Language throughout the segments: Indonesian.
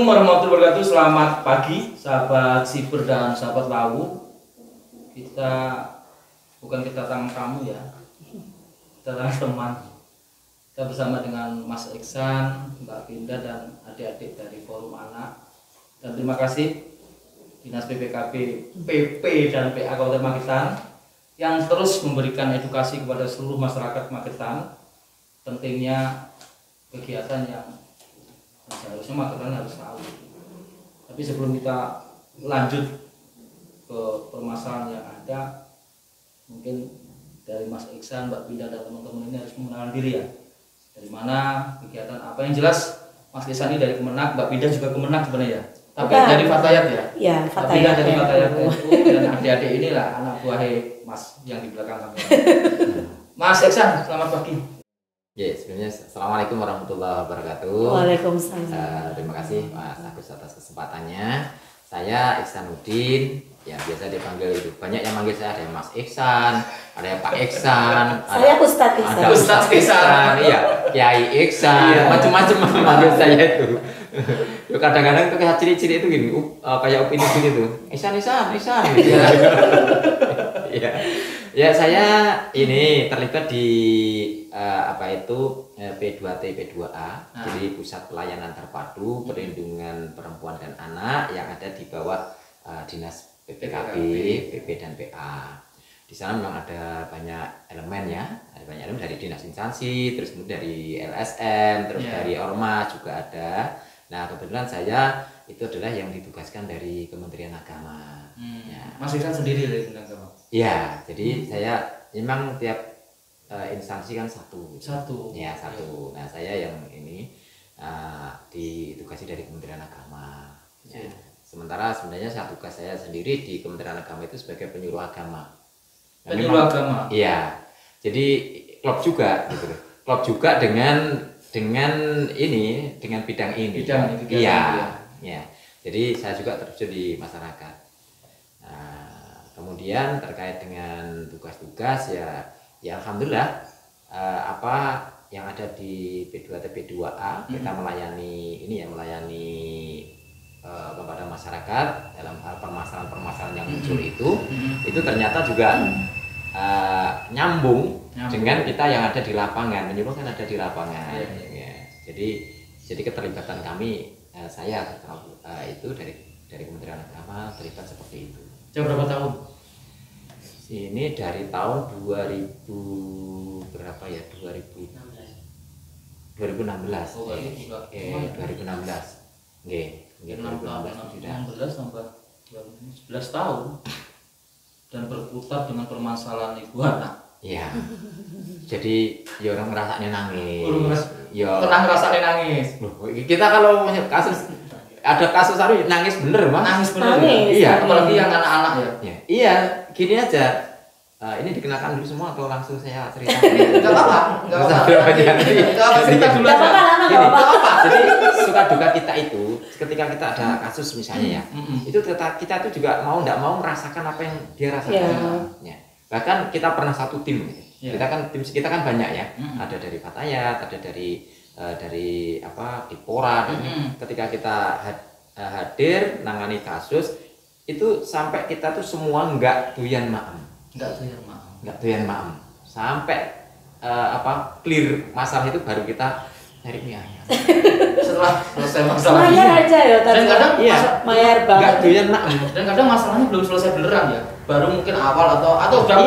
Assalamualaikum warahmatullahi wabarakatuh. Selamat pagi sahabat Siber dan sahabat Lawu. Kita bukan kedatangan tamu ya, kedatangan teman. Kita bersama dengan Mas Iksan, Mbak Pinda dan adik-adik dari Forum Anak. Dan terima kasih Dinas PPKB, PP dan PA Kabupaten Magetan yang terus memberikan edukasi kepada seluruh masyarakat Magetan. Pentingnya kegiatan yang seharusnya Magetan harus tahu. Tapi sebelum kita lanjut ke permasalahan yang ada, mungkin dari Mas Iksan, Mbak Pinda dan teman-teman ini harus mengenalkan diri ya. Dari mana, kegiatan apa yang jelas Mas Iksan ini dari Kemenak, Mbak Pinda juga Kemenak sebenarnya ya. Tapi dari Fatayat ya. Iya, Fatayat dari Fatayat dan adik-adik inilah anak buah Mas yang di belakang kamera. Mas Iksan, selamat pagi. Ya, sebelumnya Assalamualaikum warahmatullahi wabarakatuh. Waalaikumsalam. Terima kasih Mas Agus atas kesempatannya. Saya Iksanuddin, ya biasa dipanggil itu. Banyak yang manggil saya, ada yang Mas Iksan, ada yang Pak Iksan, Saya Ustadz Iksan. ada Ustadz Iksan, iya, Kiai Iksan, macam-macam manggil saya itu. Yo kadang-kadang tuh kayak ciri-ciri itu gini, kayak opini gitu. Iksan gitu. Ya. Ya, saya ini terlibat di P2T P2A, jadi Pusat Pelayanan Terpadu Perlindungan Perempuan dan Anak yang ada di bawah Dinas PPKB, PP dan PA. Di sana memang ada banyak elemen ya, ada banyak elemen dari dinas instansi, terus kemudian dari LSM, terus dari Ormas juga ada. Nah, kebetulan saya itu adalah yang ditugaskan dari Kementerian Agama. Ya. Mas Iksan sendiri dari Kementerian Agama? Ya, jadi saya memang tiap instansi kan satu. Ya, satu. Nah, saya yang ini ditugasi dari Kementerian Agama. Ya. Sementara sebenarnya tugas saya sendiri di Kementerian Agama itu sebagai penyuluh agama. Penyuluh agama? Iya. Jadi klub juga gitu. Klub juga dengan bidang ini. Iya. Ya. Jadi saya juga terjun di masyarakat. Nah, kemudian terkait dengan tugas-tugas ya alhamdulillah apa yang ada di P2T P2A kita melayani kepada masyarakat dalam hal permasalahan-permasalahan yang muncul itu ternyata juga nyambung dengan kita yang ada di lapangan, menyuruh kan ada di lapangan. Ya. Jadi keterlibatan kami saya itu dari Kementerian Agama terlibat seperti itu. Sudah berapa tahun? Ini dari tahun 2000 berapa ya? 2016. Oh, 2016. Nggih, 2016 sudah. 16 sampai 11 tahun. Dan berputar dengan permasalahan ibu anak. Iya. Jadi ya orang ngerasanya nangis. Ya pernah ngerasain nangis. Loh, kita kalau ada kasus hari nangis bener, Mas. Nangis bener. Iya, apalagi yang anak-anak ya. Iya, gini aja. Ini dikenakan dulu semua atau langsung saya cerita? Enggak apa-apa. Cerita dulu aja. Jadi suka duka kita itu ketika kita ada kasus misalnya ya. Itu kita tuh juga mau enggak mau merasakan apa yang dia rasakan. Ya. Bahkan kita pernah satu tim. Tim kita kan banyak ya. Ada dari Fatayat, ada dari Dipora. Ketika kita hadir nangani kasus itu sampai kita tuh semua enggak doyan maem. Enggak doyan maem. Sampai clear masalah itu baru kita cari mie ayam. Setelah selesai masalah. Mayar aja ya, dan kadang mayar banget. Enggak doyan maem. Dan kadang masalahnya belum selesai beneran ya. Baru mungkin awal atau udah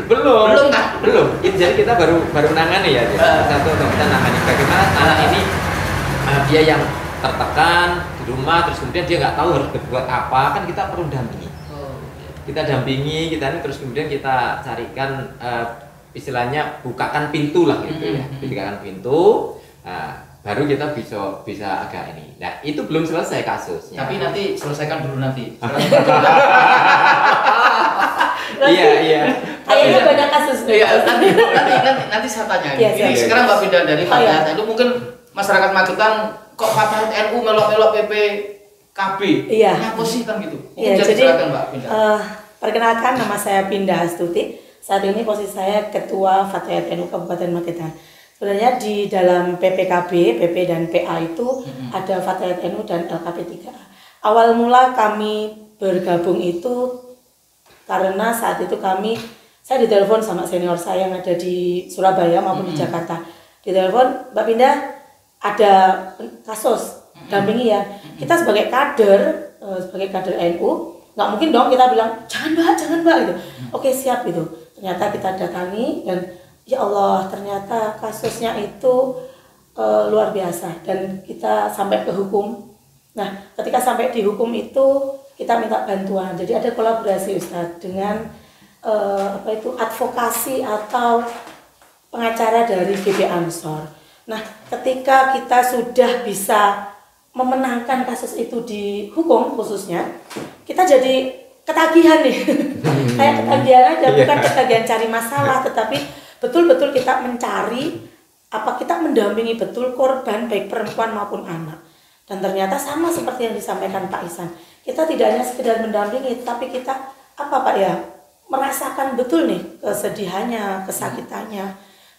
belum kan? Belum. Jadi kita baru nangani ya. Satu kita nangani bagaimana anak ini dia yang tertekan di rumah terus kemudian dia nggak tahu harus berbuat apa, kan kita perlu dampingi. Kita dampingi, terus kemudian kita carikan istilahnya bukakan pintu lah gitu ya. Bukakan pintu. Baru kita bisa agak ini. Nah, itu belum selesai kasusnya. Tapi nanti selesaikan dulu nanti. Iya. Kayaknya banyak kasus. Nanti saya tanya. Iya, Ini sekarang Mbak Pinda dari Fatayat. Itu mungkin masyarakat Magetan kok Fatayat NU melok-melok PPKB. Iya. Kenapa sih kan gitu? Iya, jadi silakan Mbak Pinda. Perkenalkan, nama saya Pinda Astuti. Saat ini posisi saya Ketua Fatayat NU Kabupaten Magetan. Sebenarnya di dalam PPKB, PP dan PA itu ada Fatayat NU dan LKP3A. Awal mula kami bergabung itu karena saat itu saya ditelepon sama senior saya yang ada di Surabaya maupun di Jakarta. Ditelepon, Mbak Pindah ada kasus, dampingi ya. Kita sebagai kader NU, nggak mungkin dong kita bilang jangan mbak gitu. Oke siap gitu. Ternyata kita datangi dan ya Allah ternyata kasusnya itu luar biasa dan kita sampai ke hukum. Nah ketika sampai di hukum itu kita minta bantuan. Jadi ada kolaborasi Ustadz dengan advokasi atau pengacara dari GB Ansor. Nah ketika kita sudah bisa memenangkan kasus itu di hukum khususnya, kita jadi ketagihan nih. Kayak ketagihan aja, bukan ketagihan cari masalah, tetapi betul-betul kita mencari kita mendampingi betul korban baik perempuan maupun anak. Dan ternyata sama seperti yang disampaikan Pak Ihsan, kita tidak hanya sekedar mendampingi, tapi kita merasakan betul nih kesedihannya, kesakitannya.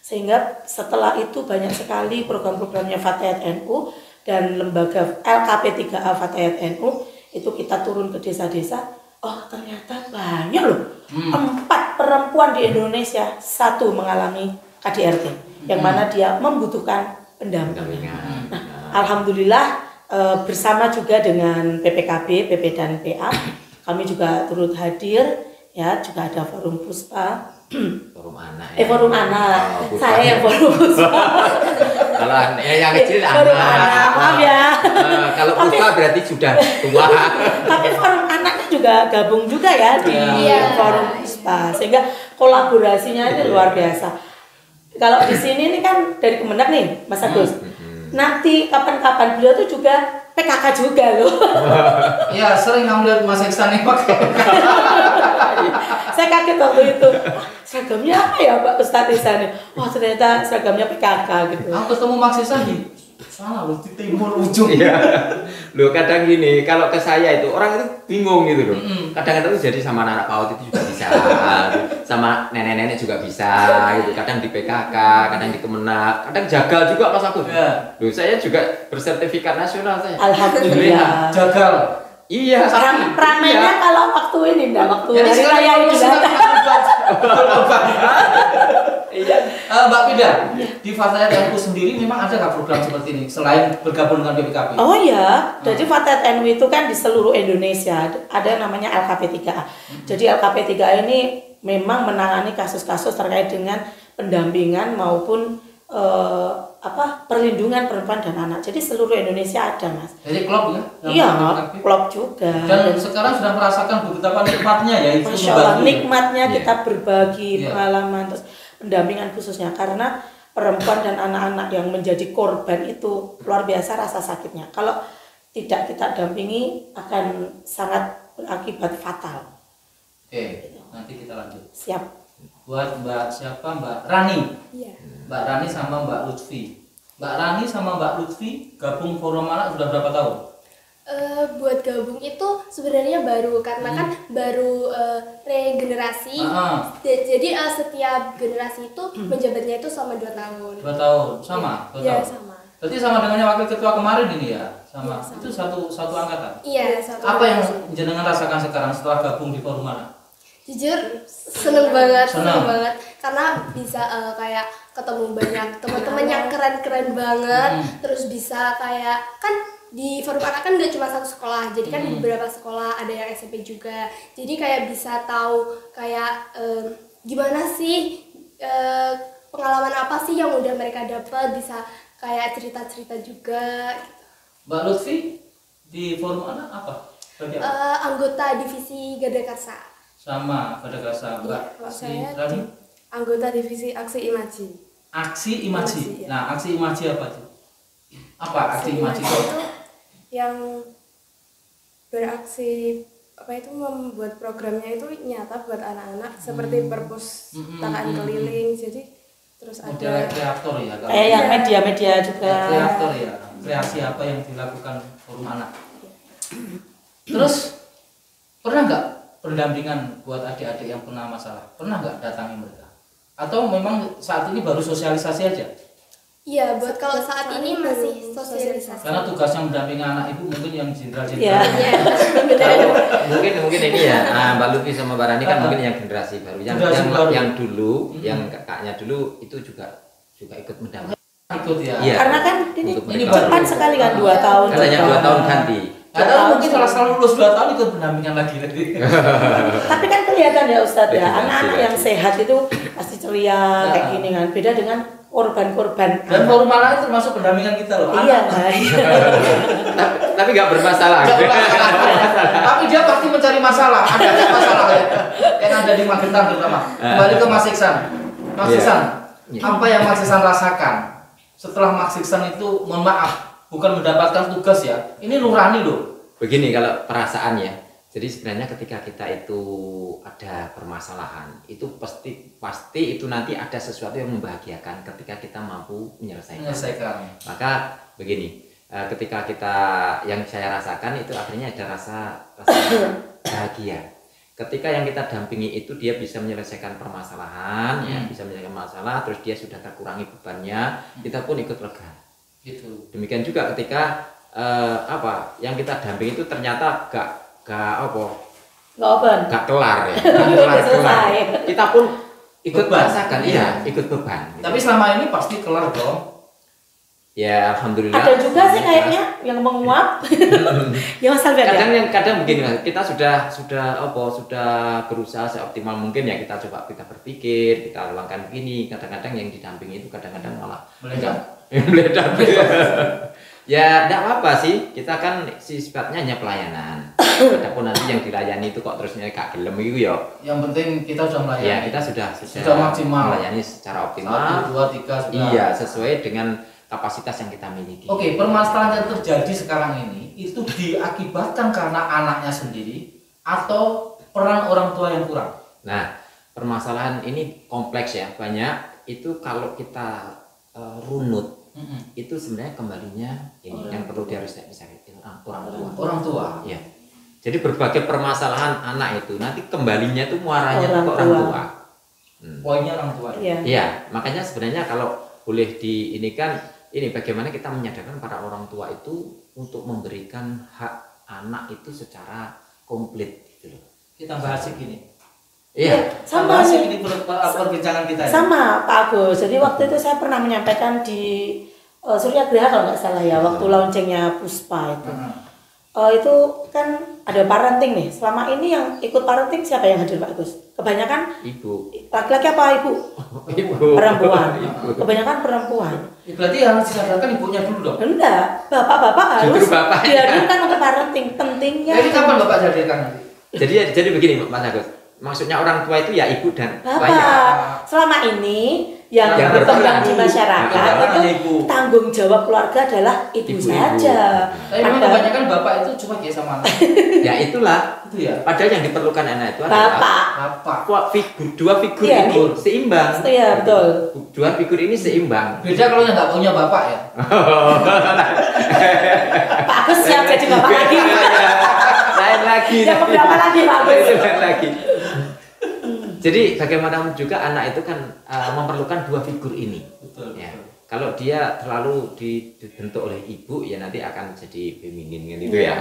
Sehingga setelah itu banyak sekali program-programnya Fatayat NU dan lembaga LKP3A Fatayat NU itu kita turun ke desa-desa. Oh ternyata banyak loh, 4 perempuan di Indonesia 1 mengalami KDRT, yang mana dia membutuhkan pendampingan. Nah, alhamdulillah bersama juga dengan PPKB, PP dan PA, kami juga turut hadir, ya juga ada forum Puspa. Forum anak ya. Forum anak. Saya yang forum Puspa. Kalau yang kecil forum anak, maaf ya. Kalau Puspa berarti sudah tua. Tapi forum anaknya juga gabung juga ya di forum Puspa, sehingga kolaborasinya ini luar biasa. Kalau di sini ini kan dari Kemenag nih, Mas Agus. Nanti kapan-kapan beliau tuh juga PKK juga loh. Iya, sering ngeliat Mas Iksan nih pakai. Saya kaget waktu itu. Seragamnya apa ya Pak Ustadz Ihsan? Wah ternyata seragamnya PKK gitu. Aku ketemu Mas Iksan di sana loh, di timur ujung. Iya. Loh kadang gini, kalau ke saya itu orang itu bingung gitu loh. Kadang-kadang itu jadi sama anak PAUD itu juga bisa, sama nenek-nenek juga bisa gitu. Kadang di PKK, kadang di Kemenag, kadang jagal juga Mas Agus. Loh saya juga bersertifikat nasional saya. Alhamdulillah. Jagal. Iya, ramainya kalau waktu ini waktu hari raya Idul Adha. Iya. Mbak Pindah, di Fatayat NU sendiri memang ada nggak program seperti ini selain bergabung dengan BPKB? Oh ya, jadi Fatayat NU itu kan di seluruh Indonesia ada yang namanya LKP3A. Jadi LKP3A ini memang menangani kasus-kasus terkait dengan pendampingan maupun perlindungan perempuan dan anak. Jadi seluruh Indonesia ada Mas. Jadi klub ya? Iya, klub juga. Dan sekarang sudah merasakan betapa nikmatnya ya itu. Masya Allah, nikmatnya kita berbagi pengalaman terus pendampingan khususnya karena perempuan dan anak-anak yang menjadi korban itu luar biasa rasa sakitnya. Kalau tidak kita dampingi akan sangat berakibat fatal. Oke, nanti kita lanjut. Siap. Buat Mbak siapa? Mbak Rani. Iya. Mbak Rani sama Mbak Lutfi. Mbak Rani sama Mbak Lutfi gabung forum anak sudah berapa tahun? Buat gabung itu sebenarnya baru karena kan baru regenerasi. Jadi setiap generasi itu menjabatnya itu selama 2 tahun. 2 tahun, sama? 2 Iya, tahun. sama. Berarti sama dengan wakil ketua kemarin ini ya? Sama. Iya, sama. Itu satu angkatan. Iya, satu. Apa yang jenengan rasakan sekarang setelah gabung di forum anak? Jujur seneng banget karena bisa kayak ketemu banyak teman-teman yang keren-keren banget, terus bisa kayak kan di forum anak kan gak cuma satu sekolah, jadi kan di beberapa sekolah ada yang SMP juga, jadi kayak bisa tahu kayak gimana sih pengalaman apa sih yang udah mereka dapat, bisa kayak cerita-cerita juga. Mbak Lutfi di forum anak apa? Anggota divisi Garda Karsa. Sama pada Karsa. Mbak saya Rani? Anggota divisi Aksi Imaji. Aksi Imaji. Ya. Nah, Aksi Imaji apa tuh? Apa Aksi Imaji itu? Yang beraksi itu membuat programnya itu nyata buat anak-anak seperti perpustakaan keliling, jadi terus model ada kreator ya kalau Yang media-media juga. kreator ya, kreasi apa yang dilakukan forum anak. Terus pernah nggak pendampingan buat adik-adik yang pernah masalah? Pernah nggak datangi mereka? Atau memang saat ini baru sosialisasi aja? Iya, buat kalau saat ini masih sosialisasi. Karena tugas yang mendampingi anak ibu mungkin yang jenderal-jenderal. Iya. Mungkin ini ya, Mbak Lutfi sama Mbak Rani kan mungkin yang generasi baru. Yang dulu, yang kakaknya dulu itu juga ikut mendampingi. Ikut ya. Iya. Karena kan ini baru. cepat sekali kan 2 tahun. Kan hanya 2 tahun ganti. Atau mungkin kalau lulus 2 tahun ikut pendampingan lagi. Tapi kan kelihatan ya Ustadz ya, Legitimasi, anak-anak yang sehat itu pasti ceria kayak gini kan. Beda dengan korban-korban. Dan forum malah itu termasuk pendampingan kita loh. Iya. Tapi nggak bermasalah. Tapi dia pasti mencari masalah. Ada masalah ya. Yang ada di Magetan terutama. Kembali ke Mas Iksan. Mas Iksan, apa yang Mas Iksan rasakan setelah Mas Iksan itu, mohon maaf, bukan mendapatkan tugas ya? Ini nurani loh. Begini kalau perasaan ya. Jadi sebenarnya ketika kita itu ada permasalahan, itu pasti itu nanti ada sesuatu yang membahagiakan ketika kita mampu menyelesaikan. Maka begini, ketika yang saya rasakan itu akhirnya ada rasa bahagia. Ketika yang kita dampingi itu dia bisa menyelesaikan permasalahan, ya, bisa menyelesaikan masalah, terus dia sudah terkurangi bebannya, kita pun ikut lega. Gitu. Demikian juga ketika yang kita dampingi itu ternyata gak kelar ya. kelar. Kita pun ikut merasakan, ikut beban. Gitu. Tapi selama ini pasti kelar dong. Ya alhamdulillah. Ada juga sih kayaknya yang menguap. Ya Mas Alfian. Kadang begini Mas, kita sudah berusaha seoptimal mungkin ya, kita berpikir, kita lakukan begini. Kadang-kadang yang didampingi itu kadang-kadang malah meledak. Ya enggak apa-apa sih, kita kan sifatnya hanya pelayanan. Adapun nanti yang dilayani itu kok terusnya gak gelem itu ya. Yang penting kita sudah melayani. Ya, kita sudah maksimal melayani secara optimal. 1, 2, 3 sudah. Iya, sesuai dengan kapasitas yang kita miliki. Oke, permasalahan yang terjadi sekarang ini itu diakibatkan karena anaknya sendiri atau peran orang tua yang kurang. Nah, permasalahan ini kompleks ya, banyak. Itu kalau kita runut, itu sebenarnya kembalinya ini yang perlu harus bisa orang tua. Ya. Jadi berbagai permasalahan anak itu nanti kembalinya itu muaranya ke orang tua. Poinnya orang tua. Iya, makanya sebenarnya kalau boleh ini bagaimana kita menyadarkan para orang tua itu untuk memberikan hak anak itu secara komplit gitu loh. Kita bahas gini. Iya, sama sih ini perbincangan kita. Sama Pak Agus. Jadi waktu itu saya pernah menyampaikan di Surya Graha kalau nggak salah ya, waktu launchingnya Puspa itu. Itu kan ada parenting nih. Selama ini yang ikut parenting siapa yang hadir Pak Agus? Kebanyakan ibu. Laki-laki apa ibu? Ibu. Perempuan. Ibu. Kebanyakan perempuan. Berarti harus disadarkan ibunya dulu dong. Enggak, bapak-bapak harus dihadirkan untuk parenting. Pentingnya. Jadi kapan bapak dihadirkan nanti? Jadi begini Mas Agus. Maksudnya orang tua itu ya ibu dan bapak. Selama ini yang berkembang di masyarakat itu tanggung jawab keluarga adalah ibu saja. Tapi memang kebanyakan bapak itu cuma kayak sama anak. Ya itulah. Itu ya. Padahal yang diperlukan anak itu adalah bapak. Dua figur ini seimbang. Iya betul. Dua figur ini seimbang. Beda kalau yang nggak punya bapak ya. Pak Agus siap jadi bapak lagi. Lain lagi. Yang berapa lagi Pak Agus? Lain lagi. Jadi bagaimanapun juga anak itu kan memerlukan dua figur ini. Betul. Ya. Kalau dia terlalu dibentuk oleh ibu ya nanti akan jadi feminin kan itu ya.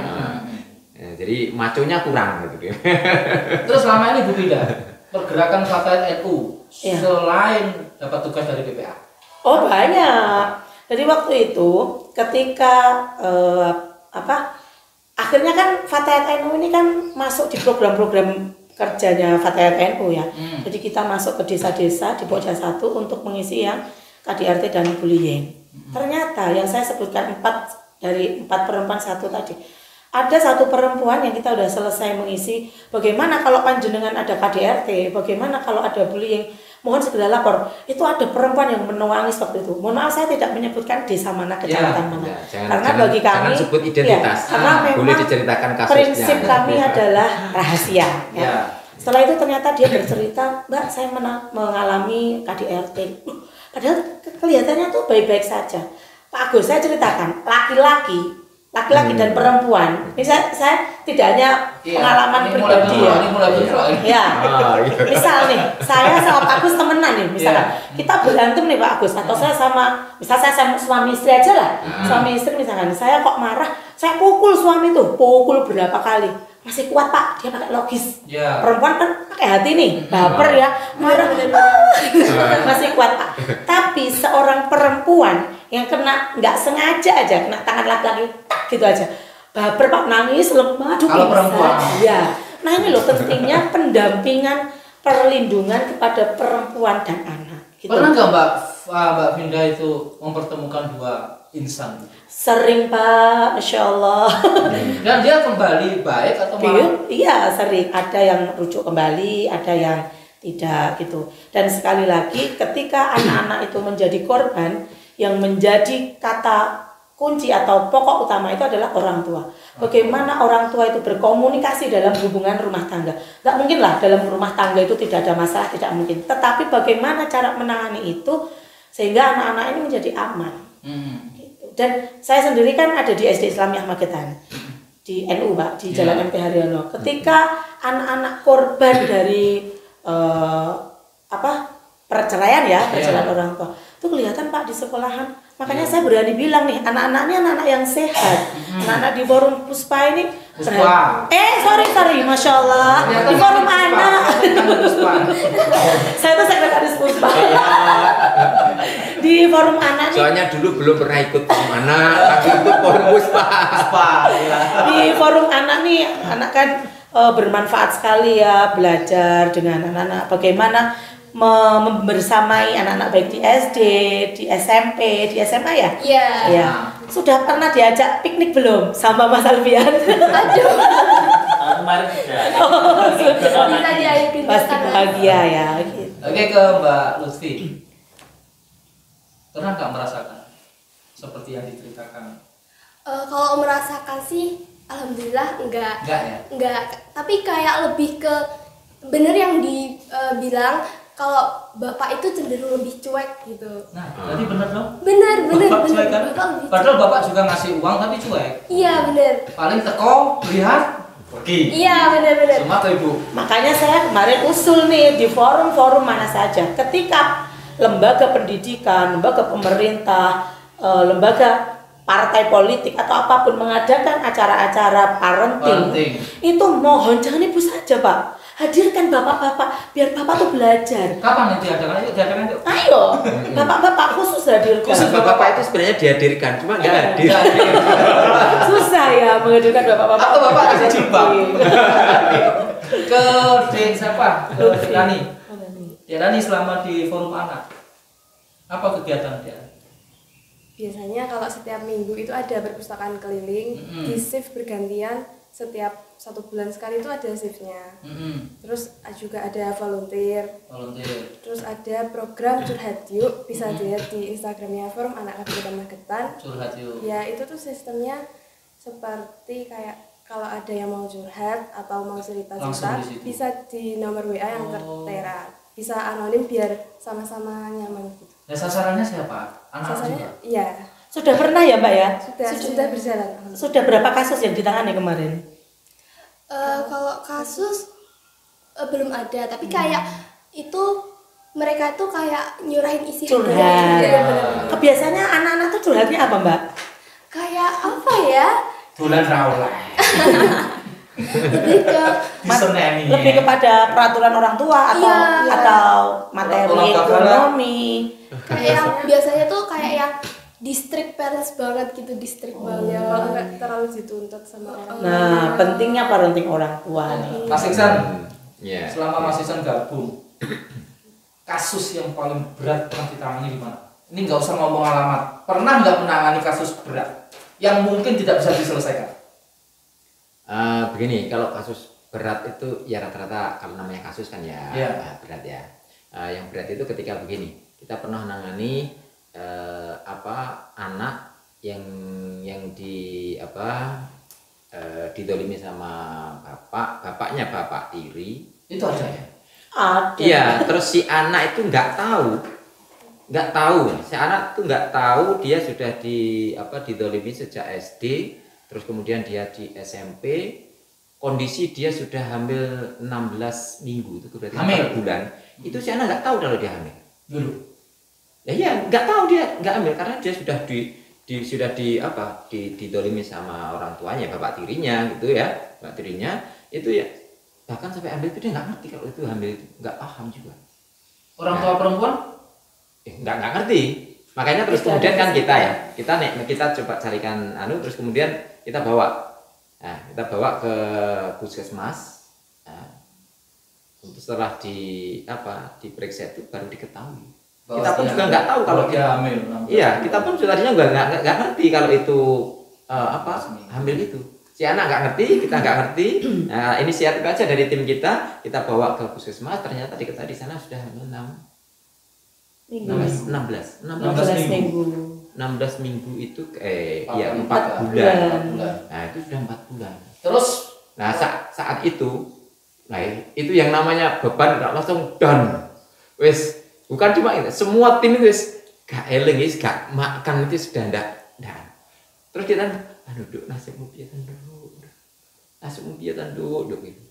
Jadi maconya kurang gitu. Terus selama ini Bu Bida, pergerakan Fatayat NU selain dapat tugas dari PPA. Oh banyak. Jadi waktu itu ketika akhirnya kan Fatayat NU ini kan masuk di program-program kerjanya Fatayat NU ya. Jadi kita masuk ke desa-desa di Pokja 1 untuk mengisi yang KDRT dan bullying. Ternyata yang saya sebutkan 4 dari 4 perempuan 1 tadi. Ada 1 perempuan yang kita udah selesai mengisi. Bagaimana kalau panjenengan ada KDRT, bagaimana kalau ada bullying, mohon segera lapor. Itu ada perempuan yang menangis waktu itu. Mohon maaf saya tidak menyebutkan desa mana, kecamatan mana. Karena bagi kami jangan sebut identitas. Karena memang boleh diceritakan kasusnya. Prinsip kami adalah rahasia. Ya. Setelah itu ternyata dia bercerita, Mbak saya mengalami KDRT. Padahal kelihatannya tuh baik-baik saja. Pak Agus saya ceritakan, laki-laki laki-laki dan perempuan. Misal saya tidak hanya pengalaman pribadi ya. Ya. Misal nih, saya sama Pak Agus temenan nih, misalkan kita berantem nih Pak Agus, atau saya sama suami istri aja lah, suami istri misalkan, saya kok marah, saya pukul suami tuh, pukul berapa kali, masih kuat Pak, dia pakai logis. Perempuan kan pakai hati nih, baper ya, marah masih kuat Pak. Tapi seorang perempuan yang kena nggak sengaja aja kena tangan laki-laki gitu aja, baper Pak, nangis lemah, kalau perempuan ya. Nah ini loh pentingnya pendampingan, perlindungan kepada perempuan dan anak gitu. Pernah nggak Mbak Vinda itu mempertemukan dua insan? Sering Pak, Masya Allah. Dan dia kembali baik atau malah? Iya sering, ada yang rujuk kembali, ada yang tidak gitu. Dan sekali lagi ketika anak-anak itu menjadi korban, yang menjadi kata kunci atau pokok utama itu adalah orang tua. Bagaimana orang tua itu berkomunikasi dalam hubungan rumah tangga. Nggak mungkin lah dalam rumah tangga itu tidak ada masalah, tidak mungkin. Tetapi bagaimana cara menangani itu sehingga anak-anak ini menjadi aman. Gitu. Dan saya sendiri kan ada di SD Islamiyah Magetan, di NU Pak, di Jalan MP Haryono. Ketika anak-anak korban dari perceraian ya, perceraian orang tua, itu kelihatan Pak di sekolahan. Makanya saya berani bilang nih, anak-anaknya anak-anak yang sehat. Anak-anak di forum Puspa ini sorry, Masya Allah, di forum anak. Saya tuh sekretaris Puspa. Di forum anak nih. Soalnya dulu belum pernah ikut forum anak, tapi ikut forum Puspa. Di forum anak nih, anak kan bermanfaat sekali ya, belajar dengan anak-anak bagaimana membersamai anak-anak baik di SD, di SMP, di SMA ya? Iya. Ya. Sudah pernah diajak piknik belum sama Mas Alfian? Aduh. Kemarin sudah. Bisa diajakin. Pasti bahagia ya. Gitu. Oke, ke Mbak Lutfi. Pernah nggak merasakan seperti yang diceritakan? Kalau merasakan sih, alhamdulillah enggak. Enggak ya? Enggak. Tapi kayak lebih ke bener yang dibilang. Kalau bapak itu cenderung lebih cuek gitu. Nah, berarti bener dong? Bener. Bapak cuek kan? Bapak lebih Padahal bapak juga ngasih uang tapi cuek. Iya bener. Paling teko, lihat, pergi. Iya bener. Semua ke ibu. Makanya saya kemarin usul nih di forum-forum mana saja. Ketika lembaga pendidikan, lembaga pemerintah, lembaga partai politik atau apapun mengadakan acara-acara parenting, itu mohon jangan ibu saja Pak. Hadirkan bapak-bapak biar bapak tuh belajar. Kapan itu diadakan? Diadakan yuk. Ayo, bapak-bapak khusus hadirkan. Khusus bapak-bapak itu sebenarnya dihadirkan, cuma nggak hadir. Susah ya menghadirkan bapak-bapak. Atau bapak kasih jilbab. Ke Dek siapa? Ke Rani. Rani selama di forum anak. Apa kegiatan dia? Biasanya kalau setiap minggu itu ada perpustakaan keliling, di shift bergantian, setiap 1 bulan sekali itu ada shiftnya. Terus juga ada volunteer. Terus ada program curhat yuk, bisa dilihat di Instagramnya Forum Anak Kabupaten Magetan. Curhat yuk. Ya itu tuh sistemnya seperti kayak kalau ada yang mau curhat atau mau cerita-cerita bisa di nomor WA yang tertera. Bisa anonim biar sama-sama nyaman gitu. Nah, sasarannya siapa? Anak Sasarannya juga? iya. Sudah pernah ya Mbak ya? Sudah berjalan. Sudah berapa kasus yang ditangani kemarin? Kalau kasus belum ada, tapi kayak itu mereka tuh kayak nyurahin isi Curhat. bener. Kebiasaannya anak-anak tuh curhatnya apa Mbak? Kayak apa ya? Bulan Raula. Lebih ke Diseneni. Lebih kepada peraturan orang tua atau Iya. atau materi Peraturan ekonomi. kayak yang biasanya tuh kayak yang district parents banget gitu, district banget. Kalau nggak terlalu dituntut sama orang. Nah, pentingnya parenting orang tua nih. Mas Iksan, Ya. selama Mas Iksan gabung, kasus yang paling berat pernah ditangani di mana? Ini nggak usah ngomong alamat. Pernah nggak menangani kasus berat yang mungkin tidak bisa diselesaikan? Begini, kalau kasus berat itu ya rata-rata kalau namanya kasus kan ya berat ya. Yang berat itu ketika begini, kita pernah menangani anak yang didolimi sama bapaknya bapak tiri. Itu aja ya. Ada. Iya, terus si anak itu nggak tahu, si anak tuh nggak tahu dia sudah didolimi sejak SD terus kemudian dia di SMP, kondisi dia sudah hamil 16 minggu, itu berarti Hamil? 4 bulan. Itu si anak nggak tahu kalau dia hamil. Dulu. Ya iya, nggak tahu dia nggak hamil karena dia sudah didolimi sama orang tuanya, bapak tirinya gitu ya, bapak tirinya itu ya, bahkan sampai hamil itu dia nggak ngerti kalau itu hamil, itu nggak paham juga. Orang tua perempuan? Nggak ngerti. Makanya terus kemudian kan kita coba carikan terus kemudian kita bawa ke puskesmas. Untuk setelah diperiksa itu baru diketahui. Kita pun juga nggak tahu kalau dia hamil. Iya, kita pun tadinya nggak ngerti kalau itu hamil itu. Si anak nggak ngerti, kita nggak ngerti. Nah, inisiatif aja dari tim kita bawa ke puskesmas, ternyata diketahui di sana sudah hamil 16 minggu. 16 minggu itu 4 4 bulan. Nah, itu sudah 4 bulan. Terus saat itu itu yang namanya beban langsung down. Wes, bukan cuma itu, semua tim itu gak eling, gak makan itu sudah ndak. Terus kita duduk nasibmu piye duduk gitu.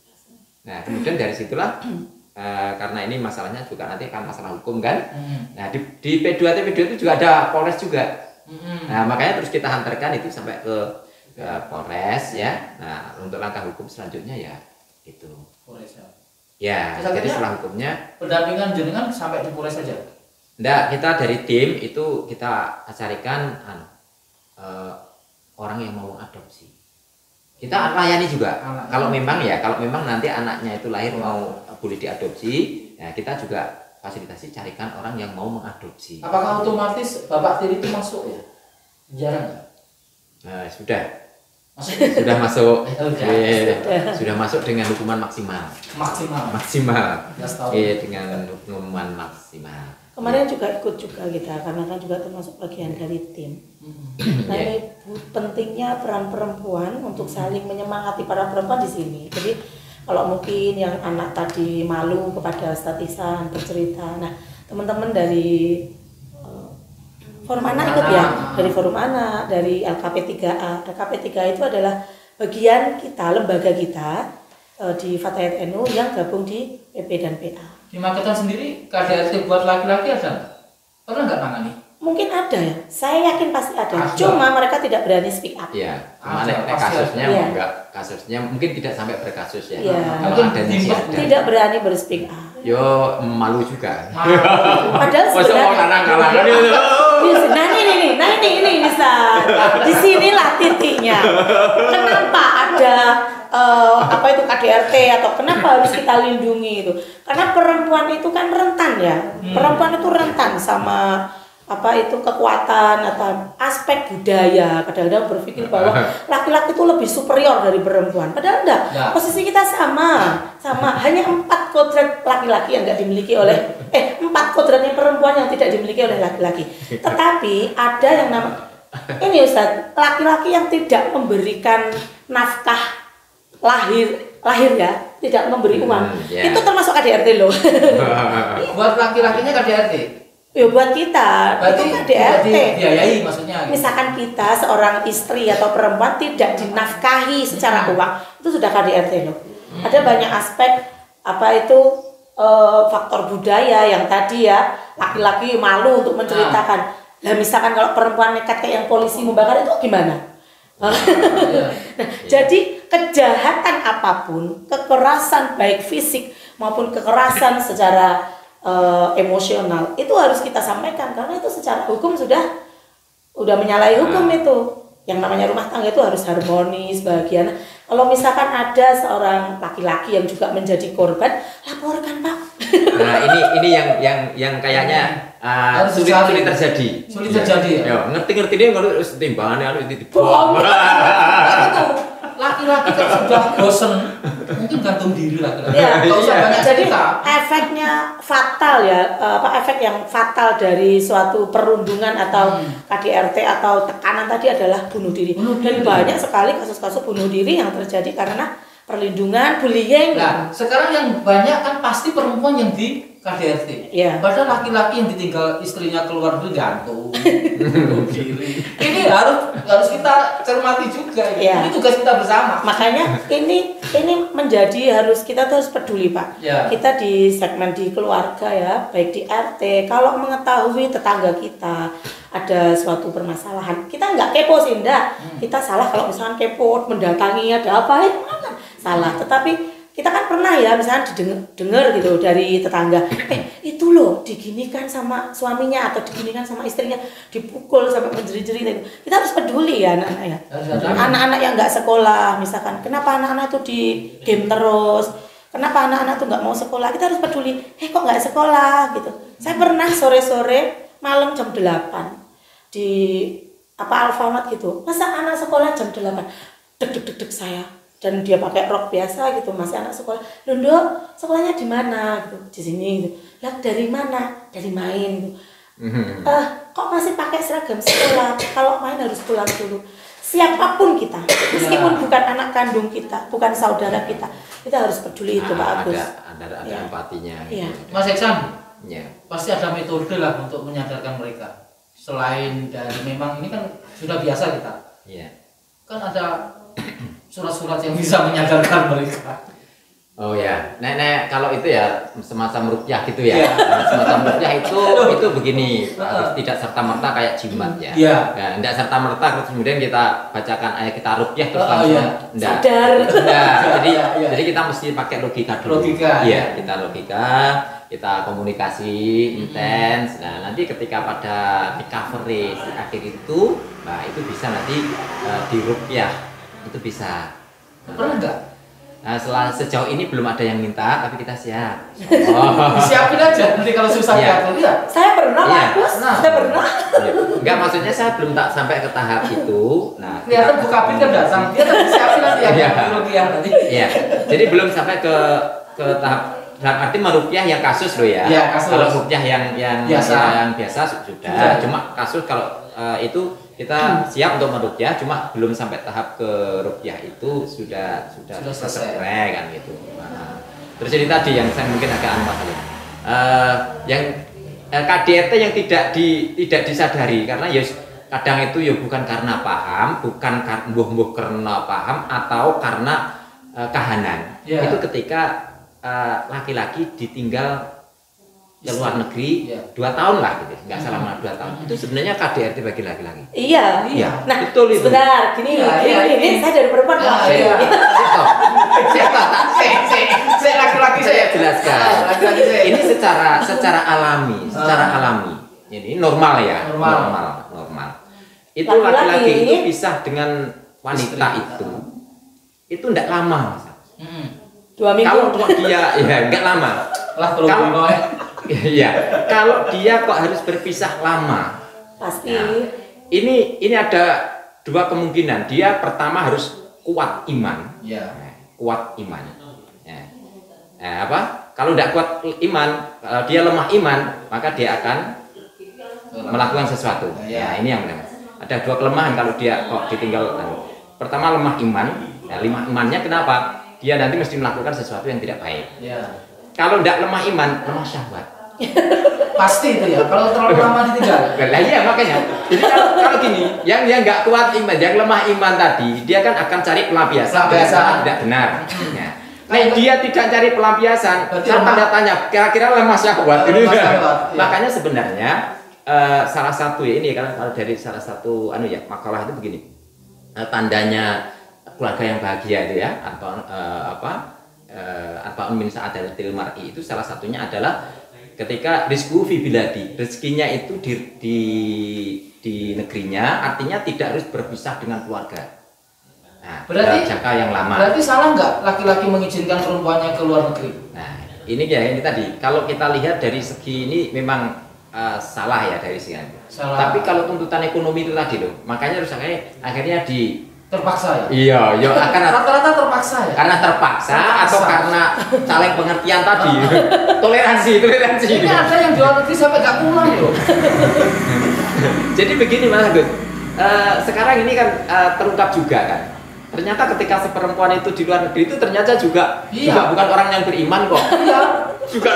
Nah, kemudian dari situlah karena ini masalahnya juga nanti kan masalah hukum kan. Nah, di P2T itu juga ada Polres juga. Nah, makanya terus kita hantarkan itu sampai ke Polres ya. Nah, untuk langkah hukum selanjutnya ya itu. Polres ya. Jadi setelah hukumnya pendampingan jenengan sampai di Polres saja. Enggak, kita dari tim itu kita carikan orang yang mau adopsi. Kita layani juga. Kalau memang nanti anaknya itu lahir mau boleh diadopsi, ya kita juga fasilitasi carikan orang yang mau mengadopsi. Apakah otomatis bapak tiri itu masuk ya? Jarang nggak? Sudah Masuk. Sudah masuk dengan hukuman maksimal. Dengan hukuman maksimal. Kemarin juga ikut juga kita, karena kan juga termasuk bagian dari tim. Nah, ini pentingnya peran perempuan untuk saling menyemangati para perempuan di sini. Jadi kalau mungkin yang anak tadi malu kepada statisan bercerita, nah teman-teman dari Forum Anak ikut ya, dari Forum Anak, dari LKP3A. LKP3A itu adalah bagian kita, lembaga kita di Fatayat NU yang gabung di PP dan PA. Di Magetan sendiri KDRT buat laki-laki ada nggak? Pernah nggak nangani? Mungkin ada ya, saya yakin pasti ada. Cuma mereka tidak berani speak up. Iya, kasusnya enggak, kasusnya mungkin tidak sampai berkasus ya. Kalau adanya sih ada. Tidak berani berspeak up. Yo malu juga. Padahal sebenarnya. Nah ini bisa. Disinilah titiknya. Kenapa ada KDRT atau kenapa harus kita lindungi itu? Karena perempuan itu kan rentan ya. Perempuan itu rentan sama kekuatan atau aspek budaya. Kadang-kadang berpikir bahwa laki-laki itu lebih superior dari perempuan. Padahal enggak. Posisi kita sama. Hanya 4 kodrat laki-laki yang enggak dimiliki oleh 4 kodratnya perempuan yang tidak dimiliki oleh laki-laki. Tetapi ada yang ini Ustaz, laki-laki yang tidak memberikan nafkah lahir ya, tidak memberi uang. Itu termasuk KDRT loh. Buat laki-lakinya KDRT. Ya buat kita, berarti itu KDRT. Dibiayai maksudnya. Misalkan kita seorang istri atau perempuan tidak dinafkahi secara uang, itu sudah KDRT loh. Ada banyak aspek faktor budaya yang tadi ya, laki-laki malu untuk menceritakan. Nah, misalkan kalau perempuan nekat kayak yang polisi membakar itu gimana? Jadi kejahatan apapun, kekerasan baik fisik maupun kekerasan secara emosional itu harus kita sampaikan, karena itu secara hukum sudah menyalahi hukum itu. Yang namanya rumah tangga itu harus harmonis, bahagia. Kalau misalkan ada seorang laki-laki yang juga menjadi korban, laporkan Pak. Nah ini yang kayaknya sulit terjadi. Sulit terjadi ya. Ngerti dia kalau timbangannya itu dibuang. Laki-laki kan sudah bosen, mungkin gantung diri laki-laki. Ya, jadi efeknya fatal ya, efek yang fatal dari suatu perundungan atau KDRT atau tekanan tadi adalah bunuh diri. Dan banyak sekali kasus-kasus bunuh diri yang terjadi karena perlindungan, bullying. Nah, sekarang yang banyak kan pasti perempuan yang di KDRT. Iya. Padahal laki-laki yang ditinggal istrinya keluar dulu gantung, bunuh diri. Ini harus kita cermati juga. Iya. Ini tugas kita bersama. Makanya ini menjadi kita harus peduli, Pak. Ya. Kita di segmen di keluarga ya, baik di RT, kalau mengetahui tetangga kita ada suatu permasalahan, kita nggak kepo sih, enggak. Kita salah kalau misalnya kepo mendatangi ada apa, mana salah. Tetapi kita kan pernah ya misalnya dengar gitu dari tetangga, itu loh diginikan sama suaminya atau diginikan sama istrinya, dipukul sampai menjerit-jerit. Kita harus peduli ya anak-anak ya. Anak-anak yang nggak sekolah misalkan, kenapa anak-anak itu di game terus, kenapa anak-anak tuh nggak mau sekolah, kita harus peduli. Kok nggak sekolah gitu. Saya pernah sore-sore malam jam 8 di Alfamart gitu, masa anak sekolah jam 8, deg saya. Dan dia pakai rok biasa gitu, masih anak sekolah. Loh, Dok, sekolahnya di mana gitu? Di sini gitu. Lah dari mana? Dari main gitu. Kok masih pakai seragam sekolah? Kalau main harus pulang dulu. Siapapun kita, meskipun bukan anak kandung kita, bukan saudara kita harus peduli itu, Pak Agus. Ada Ya. empatinya. Iya. Mas Iksan, Ya. pasti ada metode lah untuk menyadarkan mereka. Selain dari memang ini kan sudah biasa kita. Iya. Kan ada surat-surat yang bisa menyadarkan mereka. Oh ya, Nenek kalau itu ya semacam ruqyah gitu ya. Iya. Nah, semacam ruqyah itu begini, tidak serta merta kayak jimat ya. Iya. Nah, tidak serta merta terus kemudian kita bacakan ayat kita ruqyah terus langsung iya. enggak. Sadar. Enggak. Jadi Iya. jadi kita mesti pakai logika dulu. Logika, Iya, ya. kita logika, kita komunikasi intens. Nah, nanti ketika pada recovery di akhir itu, nah itu bisa nanti di ruqyah. Itu bisa. Pernah nggak? Nah, sejauh ini belum ada yang minta, tapi kita siap. Disiapin aja nanti kalau susah Iya. ya. Iya. Saya pernah, Pak Iya. Agus. Nah. Saya pernah. Enggak, maksudnya saya belum tak sampai ke tahap itu. Nah, Kelihatan Bu Kabin kan datang, dia kan disiapin nanti ya, Iya. ruqyah nanti. Iya. Jadi belum sampai ke tahap dalam arti meruqyah yang kasus loh ya. Iya, kasus. Kalau ruqyah yang biasa sudah. Sudah. Cuma kasus kalau itu kita siap untuk meruqyah, cuma belum sampai tahap ke ruqyah itu sudah selesai kan gitu. Nah, terus ini tadi yang saya mungkin agak masalah. Yang KDRT yang tidak disadari karena ya kadang itu ya bukan karena paham, bukan mbuh karena paham atau karena kahanan. Yeah. Itu ketika laki-laki ditinggal ke luar negeri 2 tahun lah gitu, nggak selama 2 tahun. Itu sebenarnya KDRT bagi laki-laki. Iya. Iya, Nah, betul itu. sebentar, gini, ini saya dari perempuan, Pak. Iya. Saya laki-laki Saya jelaskan. Laki-laki saya. Ini secara alami, Ini normal ya, Normal. Itu Laki-laki laki-laki itu ini pisah dengan wanita itu enggak lama. Dua minggu. Kalau dia ya enggak lama. Lah kalau Kalau- Bruno ya. Iya, kalau dia kok harus berpisah lama. Pasti. Nah, ini ada 2 kemungkinan. Dia pertama harus kuat iman. Iya. Kuat iman. Ya. Kalau tidak kuat iman, dia lemah iman, maka dia akan melakukan sesuatu. Ya. Ya, ini yang benar. Ada 2 kelemahan kalau dia kok ditinggal. Pertama lemah iman. Nah, lemah imannya kenapa? Dia nanti mesti melakukan sesuatu yang tidak baik. Iya. Kalau tidak lemah iman, lemah syahwat. Pasti itu ya. Kalau terlalu lama ditinggal. Lah iya makanya. Jadi kalau gini, yang nggak kuat iman, yang lemah iman tadi, dia kan akan cari pelampiasan dengan cara tidak benar. Ya. Nah, dia tidak cari pelampiasan, Berarti saya lemah. tanda tanya, kira-kira lemah syahwat. Lemah syahwat, iya. Makanya sebenarnya salah satu ya ini kalau dari salah satu makalah itu begini. Tandanya keluarga yang bahagia itu ya, atau arba'un min sa'adatil mar'i itu salah satunya adalah ketika rizku fi biladi, rezekinya itu di negerinya, artinya tidak harus berpisah dengan keluarga. Nah, Berarti- jangka yang lama. Berarti salah nggak laki-laki mengizinkan perempuannya ke luar negeri? Nah, ini tadi. Kalau kita lihat dari segi ini memang salah ya dari segi ini. Salah. Tapi kalau tuntutan ekonomi itu tadi loh, makanya harus akhirnya Terpaksa ya? iya, akan Rata-rata terpaksa ya? karena terpaksa atau karena saling pengertian tadi. toleransi. Ini ada yang di luar negeri sampai nggak pulang loh. Jadi begini Mas Agus, sekarang ini kan terungkap juga kan ternyata ketika seperempuan itu di luar negeri itu ternyata juga Iya. juga bukan orang yang beriman kok. Iya. Juga